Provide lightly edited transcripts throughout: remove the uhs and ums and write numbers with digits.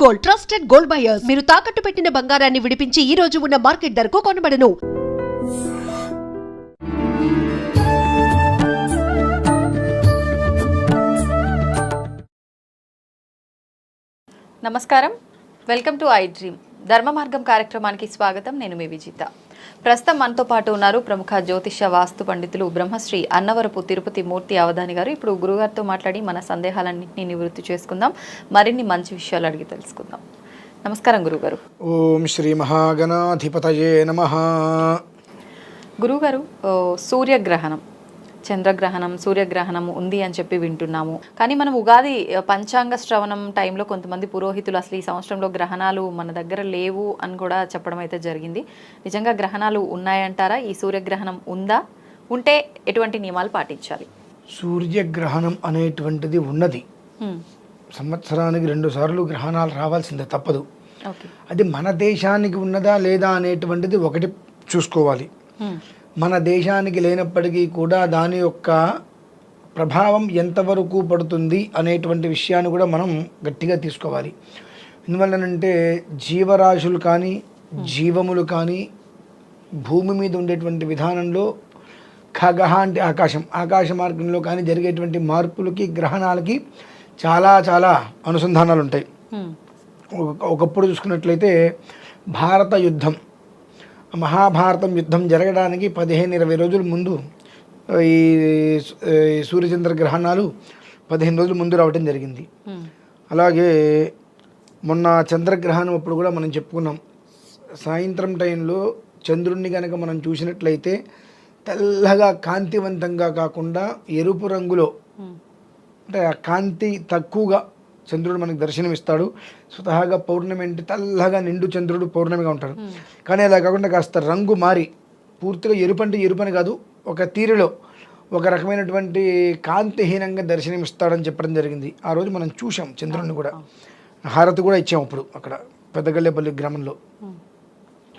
Gold, trusted gold buyers. మీరు తాకట్టు పెట్టిన బంగారాన్ని విడిపించి ఈ రోజు ఉన్న మార్కెట్ ధరకు కొనబడను. నమస్కారం, వెల్కమ్ టు ఐ డ్రీమ్. ధర్మ మార్గం కార్యక్రమానికి స్వాగతం. నేను మీ విజిత. ప్రస్తుతం మనతో పాటు ఉన్నారు ప్రముఖ జ్యోతిష వాస్తు పండితులు బ్రహ్మశ్రీ అన్నవరపు తిరుపతి మూర్తి అవధాని గారు. ఇప్పుడు గురుగారితో మాట్లాడి మన సందేహాలన్నింటినీ నివృత్తి చేసుకుందాం, మరిన్ని మంచి విషయాలు అడిగి తెలుసుకుందాం. నమస్కారం గురుగారు. ఓం శ్రీ మహాగణాధిపతయే నమః. గురుగారు, సూర్యగ్రహణం, చంద్రగ్రహణం, సూర్యగ్రహణం ఉంది అని చెప్పి వింటున్నాము. కానీ మనం ఉగాది పంచాంగ శ్రవణం టైంలో కొంతమంది పురోహితులు అసలు ఈ సంవత్సరంలో గ్రహణాలు మన దగ్గర లేవు అని కూడా చెప్పడం అయితే జరిగింది. నిజంగా గ్రహణాలు ఉన్నాయంటారా? ఈ సూర్యగ్రహణం ఉందా? ఉంటే ఎటువంటి నియమాలు పాటించాలి? సూర్యగ్రహణం అనేటువంటిది ఉన్నది. సంవత్సరానికి 2 సార్లు గ్రహణాలు రావాల్సిందే, తప్పదు. అది మన దేశానికి ఉన్నదా లేదా అనేటువంటిది ఒకటి చూసుకోవాలి. మన దేశానికి లేనప్పటికీ కూడా దాని యొక్క ప్రభావం ఎంతవరకు పడుతుంది అనేటువంటి విషయాన్ని కూడా మనం గట్టిగా తీసుకోవాలి. ఎందువల్లనంటే జీవరాశులు కానీ జీవములు కానీ భూమి మీద ఉండేటువంటి విధానంలో ఖగహ అంటే ఆకాశ మార్గంలో కానీ జరిగేటువంటి మార్పులకి గ్రహణాలకి చాలా చాలా అనుసంధానాలు ఉంటాయి. ఒకప్పుడు చూసుకున్నట్లయితే భారత యుద్ధం, మహాభారతం యుద్ధం జరగడానికి 15-20 రోజుల ముందు ఈ సూర్యచంద్ర గ్రహణాలు 15 రోజుల ముందు రావటం జరిగింది. అలాగే మొన్న చంద్రగ్రహణం అప్పుడు కూడా మనం చెప్పుకున్నాం, సాయంత్రం టైంలో చంద్రుణ్ణి కనుక మనం చూసినట్లయితే తెల్లగా కాంతివంతంగా కాకుండా ఎరుపు రంగులో, అంటే ఆ కాంతి తక్కువగా చంద్రుడు మనకు దర్శనమిస్తాడు. స్వతహాగా పౌర్ణమి అంటే తెల్లగా నిండు చంద్రుడు పౌర్ణమిగా ఉంటాడు. కానీ అలా కాకుండా కాస్త రంగు మారి పూర్తిగా ఎరుపు అంటే ఎరుపని కాదు, ఒక తీరులో ఒక రకమైనటువంటి కాంతిహీనంగా దర్శనమిస్తాడని చెప్పడం జరిగింది. ఆ రోజు మనం చూసాం చంద్రుడిని కూడా, హారతి కూడా ఇచ్చాం అప్పుడు అక్కడ పెద్దగల్లేపల్లి గ్రామంలో.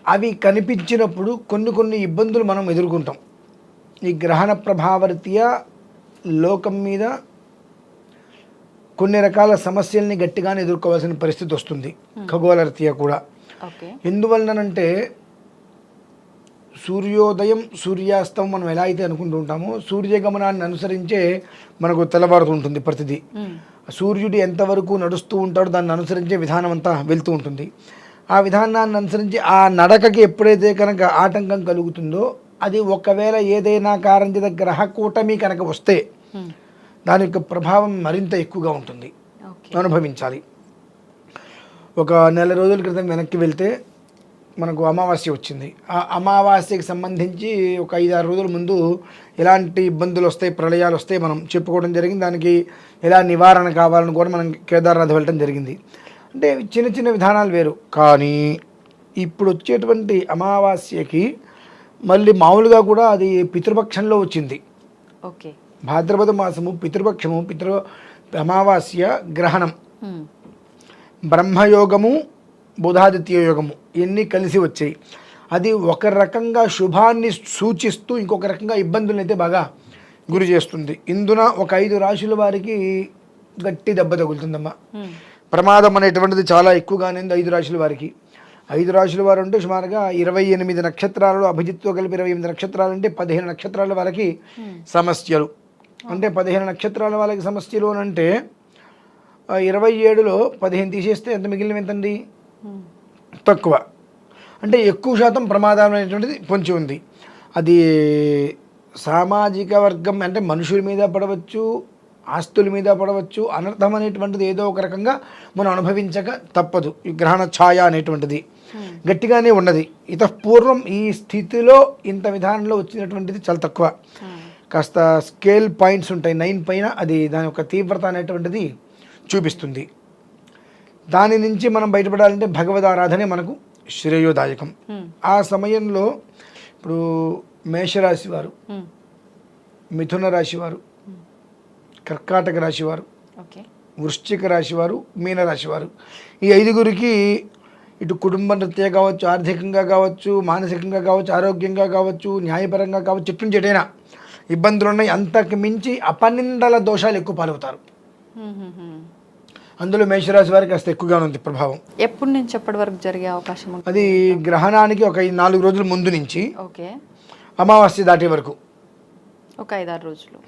అవి కనిపించినప్పుడు కొన్ని ఇబ్బందులు మనం ఎదుర్కొంటాం. ఈ గ్రహణ ప్రభావరీత్యా లోకం మీద కొన్ని రకాల సమస్యల్ని గట్టిగానే ఎదుర్కోవాల్సిన పరిస్థితి వస్తుంది, ఖగోళ రీత్యా కూడా. ఎందువలనంటే సూర్యోదయం సూర్యాస్తం మనం ఎలా అయితే అనుకుంటూ ఉంటామో సూర్యగమనాన్ని అనుసరించే మనకు తెల్లవారుతుంటుంది ప్రతిదీ. సూర్యుడు ఎంతవరకు నడుస్తూ ఉంటాడో దాన్ని అనుసరించే విధానం అంతా వెళ్తూ ఉంటుంది. ఆ విధానాన్ని అనుసరించి ఆ నడకకి ఎప్పుడైతే కనుక ఆటంకం కలుగుతుందో, అది ఒకవేళ ఏదైనా కారణం చేత గ్రహ కూటమి కనుక వస్తే దాని యొక్క ప్రభావం మరింత ఎక్కువగా ఉంటుంది, అనుభవించాలి. ఒక నెల రోజుల క్రితం వెనక్కి వెళ్తే మనకు అమావాస్య వచ్చింది. ఆ అమావాస్యకి సంబంధించి ఒక 5-6 రోజుల ముందు ఎలాంటి ఇబ్బందులు వస్తాయి, ప్రళయాలు వస్తాయి మనం చెప్పుకోవడం జరిగింది. దానికి ఎలా నివారణ కావాలని కూడా మనం కేదార్నాథ్ వెళ్ళడం జరిగింది. అంటే చిన్న విధానాలు వేరు. కానీ ఇప్పుడు వచ్చేటువంటి అమావాస్యకి మళ్ళీ మామూలుగా కూడా అది పితృపక్షంలో వచ్చింది. ఓకే, భాద్రపద మాసము పితృపక్షము, అమావాస్య గ్రహణం, బ్రహ్మయోగము బుధాదిత్య యోగము ఇవన్నీ కలిసి వచ్చాయి. అది ఒక రకంగా శుభాన్ని సూచిస్తూ ఇంకొక రకంగా ఇబ్బందులను అయితే బాగా గురి చేస్తుంది. ఇందున ఒక 5 రాశుల వారికి గట్టి దెబ్బ తగులుతుందమ్మా. ప్రమాదం అనేటువంటిది చాలా ఎక్కువగానే 5 రాశుల వారికి. 5 రాశుల వారు అంటే సుమారుగా 28 నక్షత్రాలు, అభిజిత్తో కలిపి 28 నక్షత్రాలు అంటే 15 నక్షత్రాల వారికి సమస్యలు. అంటే 15 నక్షత్రాల వాళ్ళకి సమస్యలు అని అంటే 27లో 15 తీసేస్తే ఎంత మిగిలినవి ఎంతండి? తక్కువ. అంటే ఎక్కువ శాతం ప్రమాదం అనేటువంటిది పొంచి ఉంది. అది సామాజిక వర్గం అంటే మనుషుల మీద పడవచ్చు, ఆస్తుల మీద పడవచ్చు. అనర్థం అనేటువంటిది ఏదో ఒక రకంగా మనం అనుభవించక తప్పదు. ఈ గ్రహణ ఛాయ అనేటువంటిది గట్టిగానే ఉన్నది. పూర్వం ఈ స్థితిలో ఇంత విధానంలో వచ్చినటువంటిది చాలా తక్కువ. కాస్త స్కేల్ పాయింట్స్ ఉంటాయి 9 పైన, అది దాని యొక్క తీవ్రత అనేటువంటిది చూపిస్తుంది. దాని నుంచి మనం బయటపడాలంటే భగవద్ ఆరాధనే మనకు శ్రేయోదాయకం. ఆ సమయంలో ఇప్పుడు మేషరాశి వారు, మిథున రాశి వారు, కర్కాటక రాశి వారు, వృశ్చిక రాశి వారు, మీనరాశి వారు, ఈ 5గురికి ఇటు కుటుంబ రీత్యా కావచ్చు, ఆర్థికంగా కావచ్చు, మానసికంగా కావచ్చు, ఆరోగ్యంగా కావచ్చు, న్యాయపరంగా కావచ్చు, చెట్టు నుంచి ఎటైనా ఇబ్బందులు ఉన్నాయి. అంతకు మించి అపనిందల దోషాలు ఎక్కువ పాలవుతారు. అందులో మేషరాశి వారికి కాస్త ఎక్కువగా ఉంది ప్రభావం. ఎప్పటి నుంచి ఎప్పటి వరకు జరిగే అవకాశం ఉంటుంది? అది గ్రహణానికి ఒక 4 రోజుల ముందు నుంచి ఓకే, అమావాస్య దాటే వరకు, ఒక 5-6 రోజులు.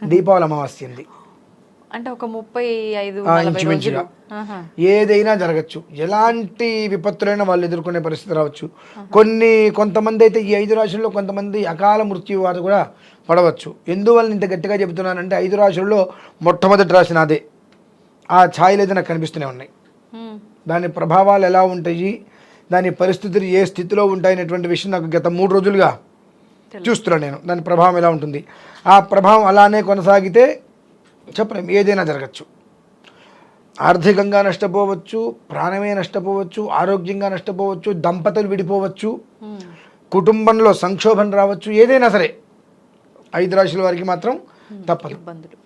దీపావళి అమావాస్య ఉంది. అంటే ఒక 35-40 ఇంచుమించుగా రోజులు. ఆహా. ఏదైనా జరగచ్చు, ఎలాంటి విపత్తులైనా వాళ్ళు ఎదుర్కొనే పరిస్థితి రావచ్చు. కొంతమంది అయితే ఈ 5 రాశుల్లో కొంతమంది అకాల మృత్యు వారు కూడా పడవచ్చు. ఎందువల్ల ఇంత గట్టిగా చెబుతున్నానంటే 5 రాశుల్లో మొట్టమొదటి రాశి నాదే. ఆ ఛాయలు అయితే నాకు కనిపిస్తూనే ఉన్నాయి. దాని ప్రభావాలు ఎలా ఉంటాయి, దాని పరిస్థితులు ఏ స్థితిలో ఉంటాయనేటువంటి విషయం నాకు గత 3 రోజులుగా చూస్తున్నాను నేను. దాని ప్రభావం ఎలా ఉంటుంది, ఆ ప్రభావం అలానే కొనసాగితే చెప్పలేం, ఏదైనా జరగచ్చు. ఆర్థికంగా నష్టపోవచ్చు, ప్రాణమే నష్టపోవచ్చు, ఆరోగ్యంగా నష్టపోవచ్చు, దంపతులు విడిపోవచ్చు, కుటుంబంలో సంక్షోభం రావచ్చు, ఏదైనా సరే 5 రాశుల వారికి మాత్రం తప్పదు. ఇబ్బందులు.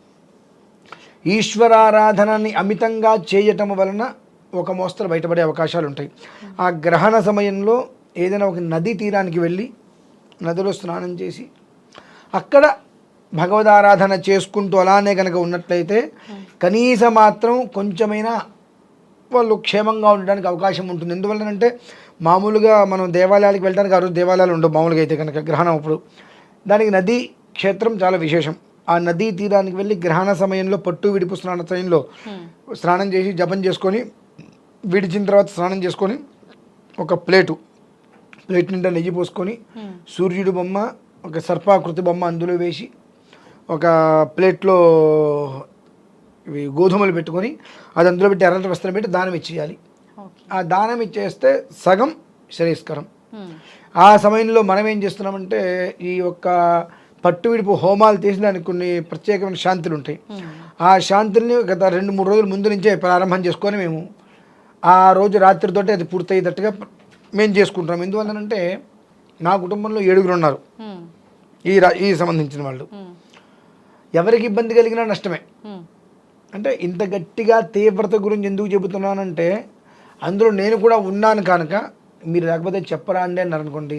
ఈశ్వరారాధనని అమితంగా చేయటం వలన ఒక మోస్తరు బయటపడే అవకాశాలు ఉంటాయి. ఆ గ్రహణ సమయంలో ఏదైనా ఒక నదీ తీరానికి వెళ్ళి నదిలో స్నానం చేసి అక్కడ భగవదారాధన చేసుకుంటూ అలానే కనుక ఉన్నట్లయితే కనీసం మాత్రం కొంచెమైనా వాళ్ళు క్షేమంగా ఉండడానికి అవకాశం ఉంటుంది. ఎందువల్లనంటే మామూలుగా మనం దేవాలయాలకు వెళ్ళడానికి ఆ రోజు దేవాలయాలు ఉండవు మామూలుగా అయితే కనుక గ్రహణం అప్పుడు. దానికి నదీ క్షేత్రం చాలా విశేషం. ఆ నదీ తీరానికి వెళ్ళి గ్రహణ సమయంలో పట్టు విడిపు స్నాన సమయంలో స్నానం చేసి జపం చేసుకొని విడిచిన తర్వాత స్నానం చేసుకొని ఒక ప్లేట్ నిండా నెయ్యి పోసుకొని సూర్యుడు బొమ్మ, ఒక సర్పాకృతి బొమ్మ అందులో వేసి ఒక ప్లేట్లో ఇవి గోధుమలు పెట్టుకొని అది అందులో పెట్టి ఎర్రటి వస్త్రం పెట్టి దానం ఇచ్చేయాలి. ఆ దానం ఇచ్చేస్తే సగం శ్రేయస్కరం. ఆ సమయంలో మనం ఏం చేస్తున్నామంటే ఈ యొక్క పట్టు విడిపు హోమాలు చేసి దానికి కొన్ని ప్రత్యేకమైన శాంతులు ఉంటాయి. ఆ శాంతుల్ని గత 2-3 రోజుల ముందు నుంచే ప్రారంభం చేసుకొని మేము ఆ రోజు రాత్రితోటి అది పూర్తయ్యేటట్టుగా మేము చేసుకుంటాం. ఎందువల్లనంటే నా కుటుంబంలో 7 ఉన్నారు ఈ సంబంధించిన వాళ్ళు. ఎవరికి ఇబ్బంది కలిగినా నష్టమే. అంటే ఇంత గట్టిగా తీవ్రత గురించి ఎందుకు చెబుతున్నానంటే అందులో నేను కూడా ఉన్నాను కనుక మీరు లేకపోతే చెప్పరా అండి అన్నారు అనుకోండి,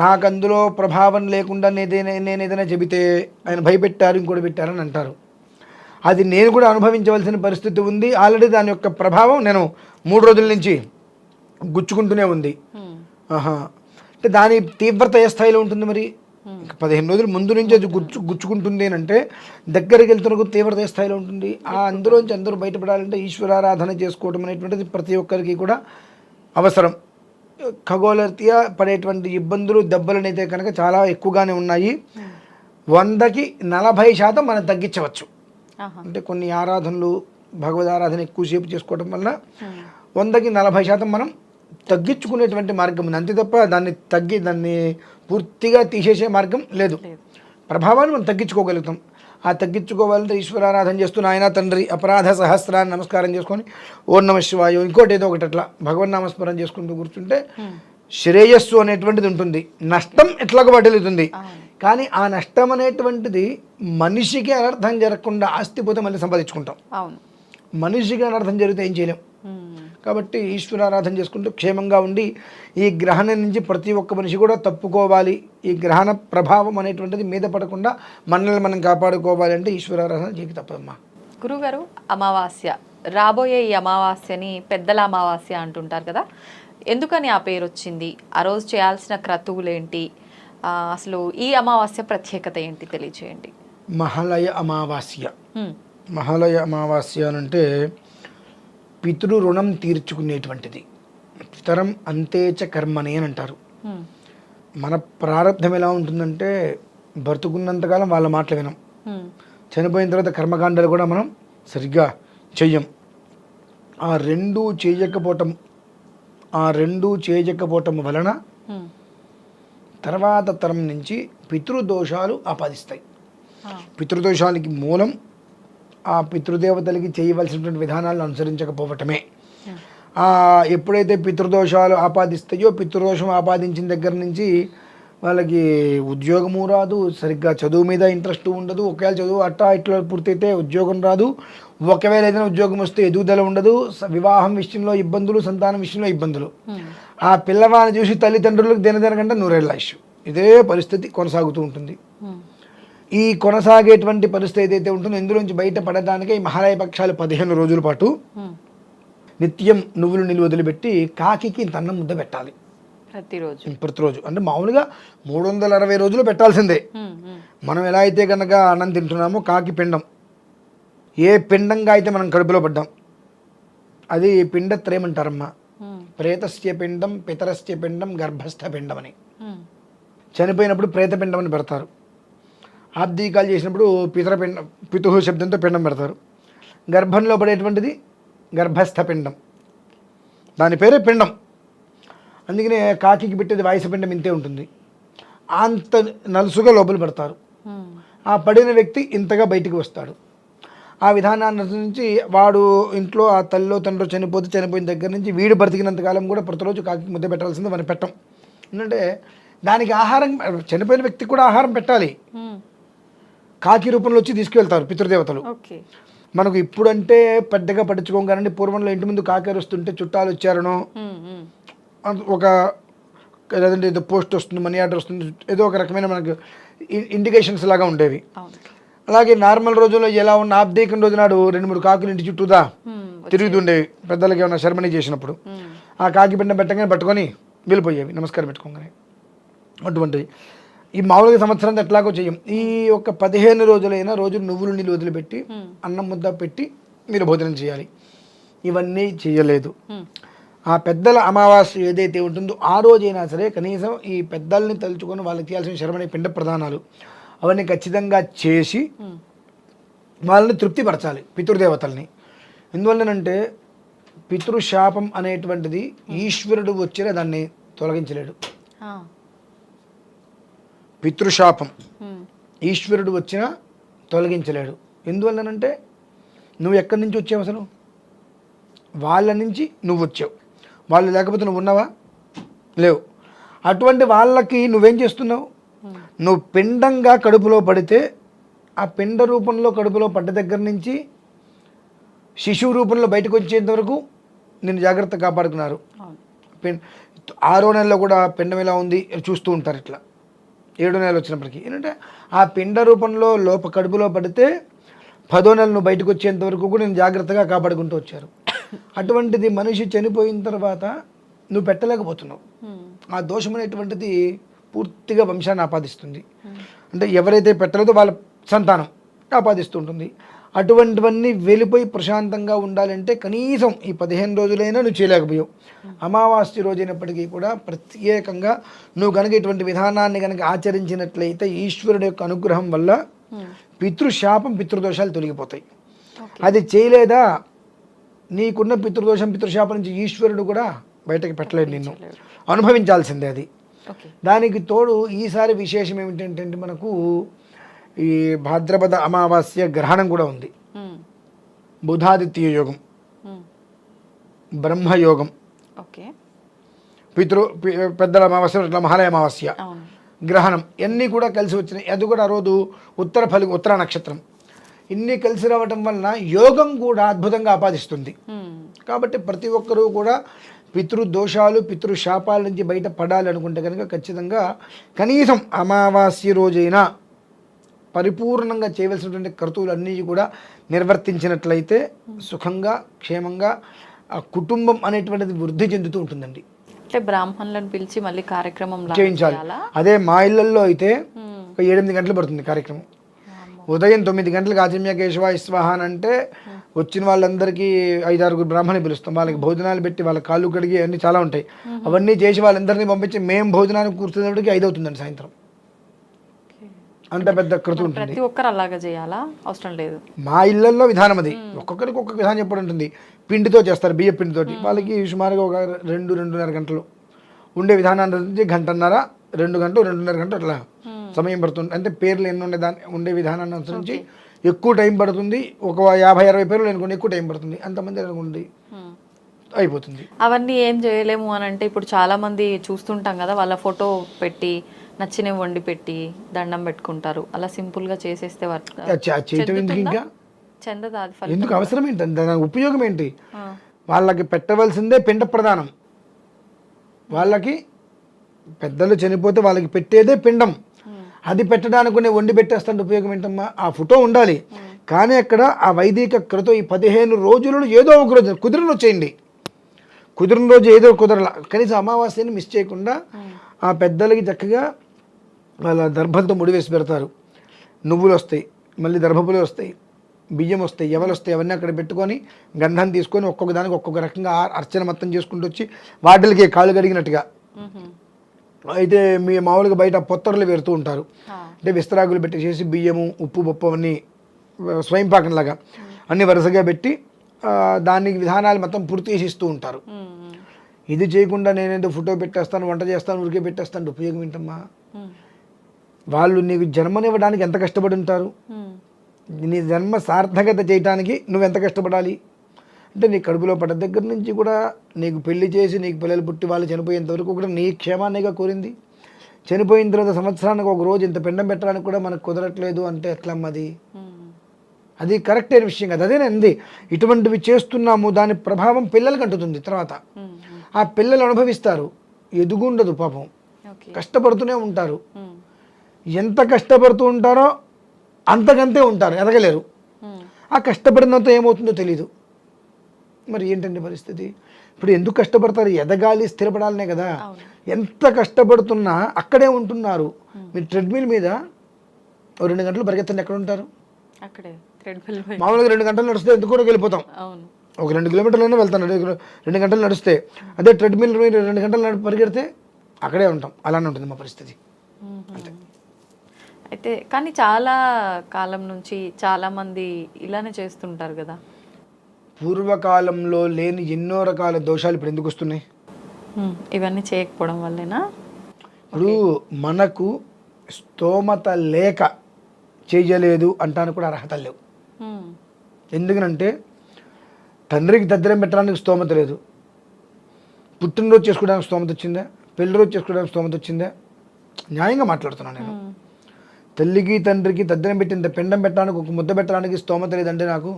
నాకు అందులో ప్రభావం లేకుండా నేను ఏదైనా చెబితే ఆయన భయపెట్టారు ఇంకోటి పెట్టారని అంటారు. అది నేను కూడా అనుభవించవలసిన పరిస్థితి ఉంది. ఆల్రెడీ దాని యొక్క ప్రభావం నేను 3 రోజుల నుంచి గుచ్చుకుంటూనే ఉంది. అంటే దాని తీవ్రత ఏ స్థాయిలో ఉంటుంది మరి? 15 రోజుల ముందు నుంచి అది గుచ్చుకుంటుంది అంటే దగ్గరికి వెళ్తున్న తీవ్రత ఏ స్థాయిలో ఉంటుంది? ఆ అందులోంచి అందరూ బయటపడాలంటే ఈశ్వరారాధన చేసుకోవడం అనేటువంటిది ప్రతి ఒక్కరికి కూడా అవసరం. ఖగోళరీత్యా పడేటువంటి ఇబ్బందులు దెబ్బలనైతే కనుక చాలా ఎక్కువగానే ఉన్నాయి. 100కి 40% మనం తగ్గించవచ్చు. అంటే కొన్ని ఆరాధనలు భగవదారాధన ఎక్కువసేపు చేసుకోవడం వల్ల 100కి 40% మనం తగ్గించుకునేటువంటి మార్గం ఉంది. అంతే తప్ప దాన్ని పూర్తిగా తీసేసే మార్గం లేదు. ప్రభావాన్ని మనం తగ్గించుకోగలుగుతాం. ఆ తగ్గించుకోవాలంటే ఈశ్వరారాధన చేస్తూ నాయన తండ్రి అపరాధ సహస్రాన్ని నమస్కారం చేసుకొని ఓం నమ శివాయ ఇంకోటి ఏదో ఒకటి అట్లా భగవన్నామస్మరణ చేసుకుంటూ కూర్చుంటే శ్రేయస్సు అనేటువంటిది ఉంటుంది. నష్టం ఎట్లాగో బట్టలుతుంది, కానీ ఆ నష్టం అనేటువంటిది మనిషికి అనర్థం జరగకుండా ఆస్తి పోతే మళ్ళీ సంపాదించుకుంటాం. మనిషికి అనర్థం జరిగితే ఏం చేయలేం. కాబట్టి ఈశ్వరారాధన చేసుకుంటూ క్షేమంగా ఉండి ఈ గ్రహణం నుంచి ప్రతి ఒక్క మనిషి కూడా తప్పుకోవాలి. ఈ గ్రహణ ప్రభావం అనేటువంటిది మీద పడకుండా మనల్ని మనం కాపాడుకోవాలి అంటే ఈశ్వరారాధన చేయక తప్పదమ్మా. గురుగారు, అమావాస్య రాబోయే ఈ అమావాస్యని పెద్దల అమావాస్య అంటుంటారు కదా, ఎందుకని ఆ పేరు వచ్చింది? ఆ రోజు చేయాల్సిన క్రతువులేంటి? అసలు ఈ అమావాస్య ప్రత్యేకత ఏంటి తెలియచేయండి. మహాలయ అమావాస్య. మహాలయ అమావాస్య అంటే పితృ రుణం తీర్చుకునేటువంటిది. పితరం అంతేచ కర్మని అని అంటారు. మన ప్రారంధం ఎలా ఉంటుందంటే బ్రతుకున్నంతకాలం వాళ్ళ మాటలు వినం, చనిపోయిన తర్వాత కర్మకాండాలు కూడా మనం సరిగ్గా చెయ్యం. ఆ రెండూ చేయకపోవటం వలన తర్వాత తరం నుంచి పితృదోషాలు ఆపాదిస్తాయి. పితృదోషాలకి మూలం ఆ పితృదేవతలకి చేయవలసినటువంటి విధానాలను అనుసరించకపోవటమే. ఎప్పుడైతే పితృదోషాలు ఆపాదిస్తాయో పితృదోషం ఆపాదించిన దగ్గర నుంచి వాళ్ళకి ఉద్యోగము రాదు, సరిగ్గా చదువు మీద ఇంట్రెస్ట్ ఉండదు. ఒకవేళ చదువు ఇట్లా పూర్తయితే ఉద్యోగం రాదు. ఒకవేళ ఏదైనా ఉద్యోగం వస్తే ఎదుగుదల ఉండదు. వివాహం విషయంలో ఇబ్బందులు, సంతానం విషయంలో ఇబ్బందులు. ఆ పిల్లవాడిని చూసి తల్లిదండ్రులకు దినదనకంటే 100 ఏళ్ళ ఆయుష్. ఇదే పరిస్థితి కొనసాగుతూ ఉంటుంది. ఈ కొనసాగేటువంటి పరిస్థితి ఏదైతే ఉంటుందో ఇందులోంచి బయటపడడానికే ఈ మహాలయ పక్షాలు 15 రోజుల పాటు నిత్యం నువ్వులు నీళ్ళు వదిలిపెట్టి కాకి ఇంత అన్నం ముద్ద పెట్టాలి ప్రతిరోజు. అంటే మామూలుగా 360 రోజులు పెట్టాల్సిందే. మనం ఎలా అయితే కనుక అన్నం తింటున్నామో కాకి పిండం, ఏ పిండంగా అయితే మనం కడుపులో పడ్డాం అది పిండత్రయం అంటారమ్మా. ప్రేతస్య పిండం, పితరస్య పిండం, గర్భస్థ పిండం అని. చనిపోయినప్పుడు ప్రేతపిండం అని పెడతారు. ఆబ్దీకాలు చేసినప్పుడు పితరపిండం, పితుహు శబ్దంతో పిండం పెడతారు. గర్భంలో పడేటువంటిది గర్భస్థ పిండం, దాని పేరే పిండం. అందుకనే కాకికి పెట్టేది వాయుసపిండం ఇంతే ఉంటుంది. అంత నలుసుగా లోపల పెడతారు. ఆ పడిన వ్యక్తి ఇంతగా బయటికి వస్తాడు. ఆ విధానాన్ని అనుసరించి వాడు ఇంట్లో ఆ తల్లిలో తండ్రి చనిపోయిన దగ్గర నుంచి వీడు బ్రతికినంతకాలం కూడా ప్రతిరోజు కాకి ముద్ద పెట్టాల్సింది మనం పెట్టం. ఎందుకంటే దానికి ఆహారం, చనిపోయిన వ్యక్తికి కూడా ఆహారం పెట్టాలి. కాకి రూపంలో వచ్చి తీసుకువెళ్తారు పితృదేవతలు. మనకు ఇప్పుడంటే పెద్దగా పట్టించుకోం కానీ పూర్వంలో ఇంటి ముందు కాకి వస్తుంటే చుట్టాలు వచ్చారనో, ఒక లేదంటే ఏదో పోస్ట్ వస్తుంది, మనీ ఆర్డర్ వస్తుంది, ఏదో ఒక రకమైన మనకు ఇండికేషన్స్ లాగా ఉండేవి. అలాగే నార్మల్ రోజుల్లో ఎలా ఉన్న ఆబ్దేకం రోజు నాడు 2-3 కాకులు ఇంటి చుట్టూదా తిరుగుతుండేవి. పెద్దలకి ఏమైనా శర్మని చేసినప్పుడు ఆ కాకి పిండం పెట్టగానే పట్టుకొని వెళ్ళిపోయేవి నమస్కారం పెట్టుకోగానే. అటువంటివి ఈ మామూలుగా సంవత్సరం ఎట్లాగో చెయ్యం. ఈ యొక్క 15 రోజులైనా రోజు నువ్వులు నీళ్ళు వదిలిపెట్టి అన్నం ముద్ద పెట్టి మీరు భోజనం చేయాలి. ఇవన్నీ చేయలేదు. ఆ పెద్దల అమావాస్య ఏదైతే ఉంటుందో ఆ రోజైనా సరే కనీసం ఈ పెద్దల్ని తలుచుకొని వాళ్ళకి చేయాల్సిన శర్మని పిండ ప్రదానాలు అవన్నీ ఖచ్చితంగా చేసి వాళ్ళని తృప్తిపరచాలి పితృదేవతల్ని. ఎందువల్లనంటే పితృశాపం అనేటువంటిది ఈశ్వరుడు వచ్చిన దాన్ని తొలగించలేడు. పితృశాపం ఈశ్వరుడు వచ్చినా తొలగించలేడు. ఎందువల్లనంటే నువ్వు ఎక్కడి నుంచి వచ్చావు, అసలు వాళ్ళ నుంచి నువ్వు వచ్చావు. వాళ్ళు లేకపోతే నువ్వు ఉన్నావా? లేవు. అటువంటి వాళ్ళకి నువ్వేం చేస్తున్నావు? నువ్వు పిండంగా కడుపులో పడితే ఆ పిండ రూపంలో కడుపులో పడ్డ దగ్గర నుంచి శిశువు రూపంలో బయటకు వచ్చేంత వరకు నేను జాగ్రత్త కాపాడుకున్నారు. 6వ నెలలో కూడా పిండం ఎలా ఉంది చూస్తూ ఉంటారు. ఇట్లా 7వ నెల వచ్చినప్పటికీ ఏంటంటే ఆ పిండ రూపంలో కడుపులో పడితే 10వ నెల నువ్వు బయటకు వచ్చేంత వరకు కూడా నేను జాగ్రత్తగా కాపాడుకుంటూ వచ్చారు. అటువంటిది మనిషి చనిపోయిన తర్వాత నువ్వు పెట్టలేకపోతున్నావు. ఆ దోషం అనేటువంటిది పూర్తిగా వంశాన్ని ఆపాదిస్తుంది. అంటే ఎవరైతే పెట్టలేదో వాళ్ళ సంతానం ఆపాదిస్తూ ఉంటుంది. అటువంటివన్నీ వెళ్ళిపోయి ప్రశాంతంగా ఉండాలంటే కనీసం ఈ 15 రోజులైనా నువ్వు చేయలేకపోయావు. అమావాస్య రోజైనప్పటికీ కూడా ప్రత్యేకంగా నువ్వు కనుక ఇటువంటి విధానాన్ని కనుక ఆచరించినట్లయితే ఈశ్వరుడు యొక్క అనుగ్రహం వల్ల పితృశాపం పితృదోషాలు తొలగిపోతాయి. అది చేయలేదా నీకున్న పితృదోషం పితృశాపం నుంచి ఈశ్వరుడు కూడా బయటకు పెట్టలేడు, నిన్ను అనుభవించాల్సిందే అది. దానికి తోడు ఈసారి విశేషం ఏమిటంటే మనకు ఈ భాద్రపద అమావాస్య గ్రహణం కూడా ఉంది. బుధాదిత్య యోగం, బ్రహ్మయోగం, పెద్దల అమావాస్య, మహాలయ అమావాస్య గ్రహణం ఇవన్నీ కూడా కలిసి వచ్చినాయి. అది కూడా ఆ రోజు ఉత్తర నక్షత్రం. ఇన్ని కలిసి రావటం వలన యోగం కూడా అద్భుతంగా ఆపాదిస్తుంది. కాబట్టి ప్రతి ఒక్కరూ కూడా పితృదోషాలు పితృశాపాల నుంచి బయట పడాలి అనుకుంటే కనుక ఖచ్చితంగా కనీసం అమావాస్య రోజైనా పరిపూర్ణంగా చేయవలసినటువంటి కర్తవ్యాలన్నీ కూడా నిర్వర్తించినట్లయితే సుఖంగా క్షేమంగా ఆ కుటుంబం అనేటువంటిది వృద్ధి చెందుతూ ఉంటుందండి. అంటే బ్రాహ్మణులను పిలిచి మళ్ళీ కార్యక్రమం చేయించాలి. అదే మా ఇళ్లలో అయితే ఒక 8 గంటలు పడుతుంది కార్యక్రమం. ఉదయం 9 గంటలకు ఆచమ్య కేశవ స్వాహ అంటే వచ్చిన వాళ్ళందరికీ 5-6 బ్రాహ్మణులు పిలుస్తాం. వాళ్ళకి భోజనాలు పెట్టి వాళ్ళ కాళ్ళు కడిగి అన్నీ చాలా ఉంటాయి. అవన్నీ చేసి వాళ్ళందరినీ పంపించి మేము భోజనానికి కూర్చునేప్పటికి 5 అవుతుందండి సాయంత్రం. అంత పెద్ద కృతి ఉంటుంది. ప్రతి ఒక్కరు అలాగా చేయాలా? అవసరం లేదు. మా ఇళ్లలో విధానం అది. ఒక్కొక్కరికి ఒక్కొక్క విధానం చెప్పడం ఉంటుంది. పిండితో చేస్తారు, బియ్య పిండితోటి. వాళ్ళకి సుమారుగా ఒక 2-2.5 గంటలు ఉండే విధానాన్ని గంటన్నర 2 గంటలు 2.5 గంటలు అట్లా సమయం పడుతుంది. అంటే పేర్లు ఎన్ని ఉండే విధానాన్ని అనుసరించి ఎక్కువ టైం పడుతుంది. ఒక 50-60 పేర్లు అనుకోండి ఎక్కువ టైం పడుతుంది. అంతమంది అనుకోండి అయిపోతుంది. అవన్నీ ఏం చేయలేము అని అంటే ఇప్పుడు చాలా మంది చూస్తుంటాం కదా, వాళ్ళ ఫోటో పెట్టి నచ్చినవి వండి పెట్టి దండం పెట్టుకుంటారు. అలా సింపుల్ గా చేసేస్తే ఇంకా చెందదా? ఎందుకు అవసరం ఏంటి? దాని ఉపయోగం ఏంటి? వాళ్ళకి పెట్టవలసిందే పిండ ప్రదానం. వాళ్ళకి పెద్దలు చనిపోతే వాళ్ళకి పెట్టేదే పిండం. అది పెట్టడానికి నేను వండి పెట్టేస్తాను ఉపయోగం ఏంటమ్మా? ఆ ఫోటో ఉండాలి, కానీ అక్కడ ఆ వైదిక క్రతం ఈ 15 రోజులలో ఏదో ఒక రోజు కుదిరిన వచ్చేయండి, కుదిరిన రోజు ఏదో కుదరలా, కనీసం అమావాస్యని మిస్ చేయకుండా ఆ పెద్దలకి చక్కగా వాళ్ళ దర్భంతో ముడివేసి పెడతారు. నువ్వులు వస్తాయి, మళ్ళీ దర్భపులు వస్తాయి, బియ్యం వస్తాయి, ఎవలు వస్తాయి, అవన్నీ అక్కడ పెట్టుకొని గంధం తీసుకొని ఒక్కొక్క దానికి ఒక్కొక్క రకంగా అర్చన మొత్తం చేసుకుంటూ వచ్చి వాటికి కాళ్ళు కడిగినట్టుగా. అయితే మీ మామూలుగా బయట పొత్తర్లు పెడుతూ ఉంటారు, అంటే విస్తరాకులు పెట్టేసేసి బియ్యము ఉప్పు పప్పు అవన్నీ స్వయంపాకంలాగా అన్ని వరుసగా పెట్టి దానికి విధానాలు మొత్తం పూర్తి చేసి ఇస్తూ ఉంటారు. ఇది చేయకుండా నేనేదో ఫోటో పెట్టేస్తాను, వంట చేస్తాను, ఉరికే పెట్టేస్తాను, ఉపయోగం ఏంటమ్మా? వాళ్ళు నీకు జన్మనివ్వడానికి ఎంత కష్టపడి ఉంటారు? నీ జన్మ సార్థకత చేయడానికి నువ్వు ఎంత కష్టపడాలి అంటే, నీ కడుపులో పడ్డ దగ్గర నుంచి కూడా నీకు పెళ్లి చేసి నీకు పిల్లలు పుట్టి వాళ్ళు చనిపోయేంత వరకు కూడా నీ క్షేమాన్నిగా కోరింది. చనిపోయిన తర్వాత సంవత్సరానికి ఒక రోజు ఇంత పిండం పెట్టడానికి కూడా మనకు కుదరట్లేదు అంటే ఎట్లమ్మది? అది కరెక్ట్ అయిన విషయం కదా. అదేనంది, ఇటువంటివి చేస్తున్నాము, దాని ప్రభావం పిల్లలకి అంటుతుంది. తర్వాత ఆ పిల్లలు అనుభవిస్తారు, ఎదుగుండదు పాపం, కష్టపడుతూనే ఉంటారు. ఎంత కష్టపడుతూ ఉంటారో అంతకంతే ఉంటారు, ఎదగలేరు. ఆ కష్టపడినంత ఏమవుతుందో తెలీదు. మరి ఏంటండి పరిస్థితి? ఇప్పుడు ఎందుకు కష్టపడతారు? ఎదగాలి, స్థిరపడాలనే కదా. ఎంత కష్టపడుతున్నా అక్కడే ఉంటున్నారు. మీరు ట్రెడ్మిల్ మీద 2 గంటలు పరిగెత్తండి, ఎక్కడ ఉంటారు? మామూలుగా 2 గంటలు నడిస్తే ఎందుకు కూడా వెళ్ళిపోతాం, ఒక 2 కిలోమీటర్లైనా వెళ్తాను. 2 గంటలు నడిస్తే, అదే ట్రెడ్మిల్ 2 గంటలు పరిగెడితే అక్కడే ఉంటాం. అలానే ఉంటుంది మా పరిస్థితి. అంతే. అయితే కానీ చాలా కాలం నుంచి చాలా మంది ఇలానే చేస్తుంటారు కదా. పూర్వకాలంలో లేని ఎన్నో రకాల దోషాలు ఇప్పుడు ఎందుకు వస్తున్నాయి? ఇవన్నీ చేయకపోవడం వల్లేనా? ఇప్పుడు మనకు స్తోమత లేక చేయలేదు అంటానికి కూడా అర్హత లేవు. ఎందుకనంటే తండ్రికి దద్దరం పెట్టడానికి స్తోమత లేదు, పుట్టినరోజు చేసుకోవడానికి స్తోమత వచ్చిందా, పెళ్లి రోజు చేసుకోవడానికి స్తోమత వచ్చిందా? న్యాయంగా మాట్లాడుతున్నాను నేను. తల్లికి తండ్రికి దద్దరం పెట్టి ఇంత పిండం పెట్టడానికి, ఒక ముద్ద పెట్టడానికి స్తోమత లేదంటే నాకు,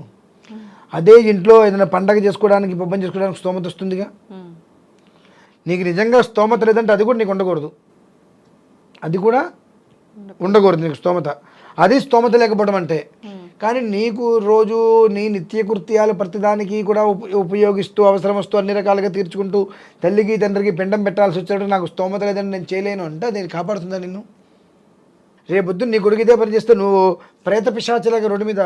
అదే ఇంట్లో ఏదైనా పండగ చేసుకోవడానికి పబ్బం చేసుకోవడానికి స్తోమత వస్తుందిగా. నీకు నిజంగా స్తోమత లేదంటే అది కూడా నీకు ఉండకూడదు, అది కూడా ఉండకూడదు నీకు స్తోమత. అది స్తోమత లేకపోవడం అంటే. కానీ నీకు రోజు నీ నిత్యకృత్యాలు ప్రతిదానికి కూడా ఉపయోగిస్తూ అవసరం వస్తూ అన్ని రకాలుగా తీర్చుకుంటూ తల్లికి తండ్రికి పిండం పెట్టాల్సి వచ్చేటప్పుడు నాకు స్తోమత లేదని నేను చేయలేను అంటే అది కాపాడుతుందా నిన్ను? రేపొద్దు నీ కొడుకు ఇదే పని చేస్తే నువ్వు ప్రేత పిశాచలాగా రోడ్డు మీద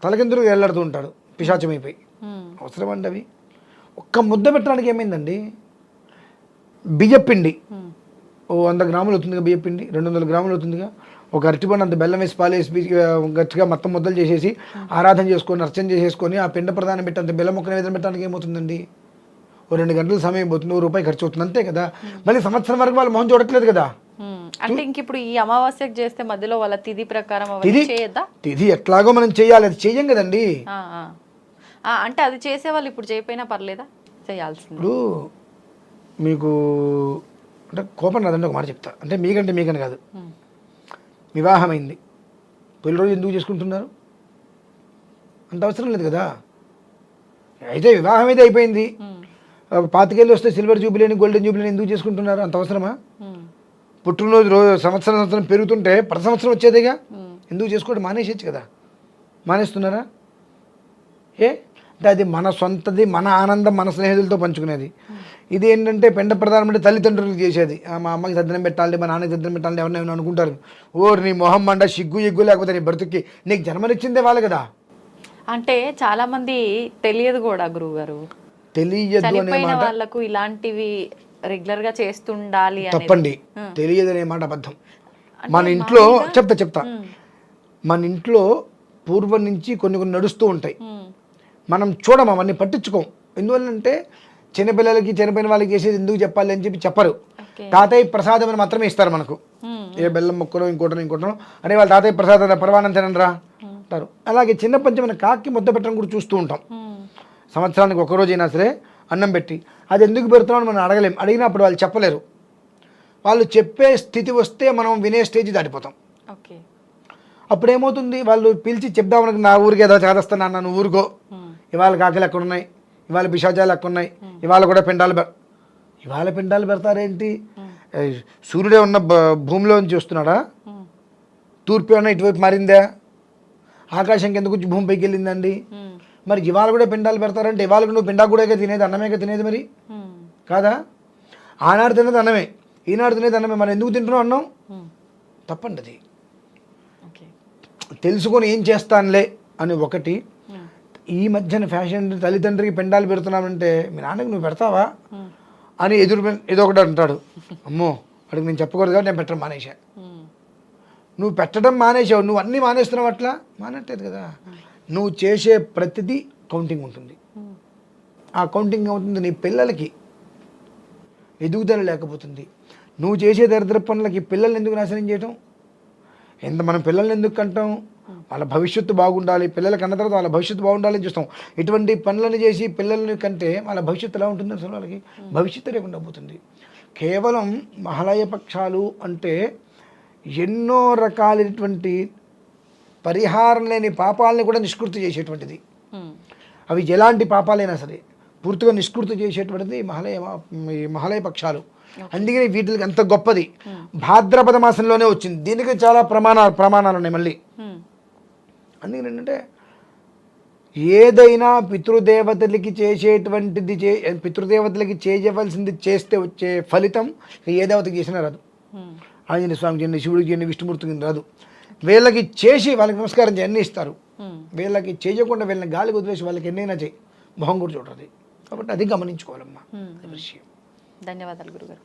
తలకిందులు వెళ్ళాడుతూ ఉంటాడు, పిశాచమైపోయి. అవసరం అండి అవి? ఒక్క ముద్ద పెట్టడానికి ఏమైందండి? బియ్యపిండి 100 గ్రాములు అవుతుందిగా, బియ్యపిండి 200 గ్రాములు అవుతుందిగా. ఒక అరటిపండు అంత బెల్లం వేసి పాలేసి గట్టిగా మొత్తం ముద్దలు చేసేసి ఆరాధన చేసుకొని అర్చన చేసేసుకొని ఆ పిండ ప్రదానం పెట్టి అంత బెల్లం మొక్కన వేదన పెట్టడానికి ఏమవుతుందండి? ఓ 2 గంటల సమయం పోతుంది, ₹1 ఖర్చు అవుతుంది, అంతే కదా. మళ్ళీ సంవత్సరం వరకు వాళ్ళు మొహం చూడట్లేదు కదా. అంటే ఇంక ఇప్పుడు ఈ అమావాస్యకు చేస్తే మధ్యలో వాళ్ళ తిథి ప్రకారం చేయొద్దా? తిథి ఎట్లాగో మనం చేయాలి, అది చెయ్యం కదండి. అంటే అది చేసే వాళ్ళు ఇప్పుడు చేయకపోయినా పర్లేదా? చేయాల్సింది. ఇప్పుడు మీకు అంటే కోపం రాదండి, ఒక మాట చెప్తా. అంటే మీకని కాదు, వివాహమైంది, పెళ్లి రోజు ఎందుకు చేసుకుంటున్నారు? అంత అవసరం లేదు కదా. అయితే వివాహం అయితే అయిపోయింది, 25 ఏళ్ళు వస్తే సిల్వర్ జూబిలీని గోల్డెన్ జూబిలీని ఎందుకు చేసుకుంటున్నారు? అంత అవసరమా? పుట్టినరోజు రోజు సంవత్సరం పెరుగుతుంటే ప్రతి సంవత్సరం వచ్చేదేగా, ఎందుకు చేసుకోవడం? మానేసేచ్చు కదా. మానేస్తున్నారా? అంటే అది మన సొంతది, మన ఆనందం, మన స్నేహితులతో పంచుకునేది. ఇది ఏంటంటే పెండ ప్రధానం అంటే తల్లిదండ్రులకు చేసేది. మా అమ్మకి దద్దనం పెట్టాలి, మా నాన్నకి దద్దనం పెట్టాలి, ఎవరినైనా అనుకుంటారు. నీ మొహం మండ సిగ్గు ఎగ్గు లేకపోతే నీ బ్రతుక్కి నీకు జన్మనిచ్చిందే వాళ్ళు కదా. అంటే చాలా మంది తెలియదు కూడా గురువుగారు, తెలియదు అనే మాట వాళ్ళకు ఇలాంటివి రెగ్యులర్ గా చేస్తుండాలి తప్పండి. తెలియదు అనే మాట అబద్ధం. మన ఇంట్లో చెప్తా మన ఇంట్లో పూర్వం నుంచి కొన్ని నడుస్తూ ఉంటాయి, మనం చూడం, అవన్నీ పట్టించుకోం. ఎందువల్లంటే చిన్నపిల్లలకి చనిపోయిన వాళ్ళకి చేసేది ఎందుకు చెప్పాలి అని చెప్పరు. తాతయ్య ప్రసాదం అని మాత్రమే ఇస్తారు మనకు. ఏ బెల్లం మొక్కనో ఇంకోటనో అనే వాళ్ళు తాతయ్య ప్రసాదం పరవానం తినరా అంటారు. అలాగే చిన్న పంచమైన కాకి ముద్ద పెట్టడం కూడా చూస్తూ ఉంటాం. సంవత్సరానికి ఒకరోజు అయినా సరే అన్నం పెట్టి అది ఎందుకు పెడుతున్నామని మనం అడగలేం. అడిగినప్పుడు వాళ్ళు చెప్పలేరు. వాళ్ళు చెప్పే స్థితి వస్తే మనం వినే స్టేజ్ దాటిపోతాం. అప్పుడు ఏమవుతుంది, వాళ్ళు పిలిచి చెప్దామని నా ఊరికి ఏదో చేదస్తాను అన్న, నువ్వు ఊరుకో, ఇవాళ కాకలు ఎక్కడ ఉన్నాయి, ఇవాళ పిశాచాలు ఎక్కడ ఉన్నాయి, ఇవాళ కూడా పిండాలు పెడతారేంటి? సూర్యుడే ఉన్న భూమిలో నుంచి వస్తున్నాడా? తూర్పు ఏమన్నా ఇటువైపు మారిందా? ఆకాశంకి ఎందుకు వచ్చి భూమిపైకి వెళ్ళిందండి? మరి ఇవాళ కూడా పిండాలు పెడతారంటే ఇవాళ నువ్వు పిండా కూడా తినేది అన్నమేగా తినేది మరి కాదా? ఆనాడు తినేది అన్నమే, ఈనాడు తినేది అన్నమే. మనం ఎందుకు తింటున్నాం అన్నం? తప్పండి అది. తెలుసుకొని ఏం చేస్తానులే అని ఒకటి. ఈ మధ్యన ఫ్యాషన్ తల్లిదండ్రికి పిండాలు పెడుతున్నామంటే మీ నాన్నకి నువ్వు పెడతావా అని ఏదో ఒకటి అంటాడు. అమ్మో అడిగి నేను చెప్పకూడదు కాబట్టి నేను పెట్టడం మానేసా. నువ్వు పెట్టడం మానేసావు, నువ్వు అన్నీ మానేస్తున్నావు. అట్లా మానట్లేదు కదా. నువ్వు చేసే ప్రతిదీ కౌంటింగ్ ఉంటుంది. ఆ కౌంటింగ్ అవుతుంది నీ పిల్లలకి ఎదుగుదల లేకపోతుంది. నువ్వు చేసే దరిద్ర పనులకి పిల్లల్ని ఎందుకు నాశనం చేయటం? మనం పిల్లల్ని ఎందుకు కంటాం? వాళ్ళ భవిష్యత్తు బాగుండాలి, పిల్లలకి అన్న తర్వాత వాళ్ళ భవిష్యత్తు బాగుండాలని చూస్తాం. ఇటువంటి పనులను చేసి పిల్లల్ని కంటే వాళ్ళ భవిష్యత్తు ఎలా ఉంటుంది? అసలు వాళ్ళకి భవిష్యత్తు లేకుండా పోతుంది. కేవలం మహాలయ పక్షాలు అంటే ఎన్నో రకాలైనటువంటి పరిహారం లేని పాపాలని కూడా నిష్కృతి చేసేటువంటిది. అవి ఎలాంటి పాపాలైనా సరే పూర్తిగా నిష్కృతి చేసేటువంటిది ఈ మహాలయ పక్షాలు. అందుకని వీటికి అంత గొప్పది. భాద్రపద మాసంలోనే వచ్చింది. దీనికి చాలా ప్రమాణాలు ఉన్నాయి మళ్ళీ. అందుకని ఏంటంటే ఏదైనా పితృదేవతలకి చేసేటువంటిది పితృదేవతలకి చేయవలసింది చేస్తే వచ్చే ఫలితం ఏ దేవతకి చేసినా రాదు. ఆంజనేయ స్వామికి చేయండి, శివుడికి చేయండి, విష్ణుమూర్తికి రాదు. వీళ్ళకి చేసి వాళ్ళకి నమస్కారం చేయి అన్నీ ఇస్తారు. వీళ్ళకి చేయకుండా వీళ్ళని గాలికి వదిలేసి వాళ్ళకి ఎన్నైనా చేయి మొహం కూడా చూడరు. కాబట్టి అది గమనించుకోవాలమ్మా విషయం. ధన్యవాదాలు గురుగారు.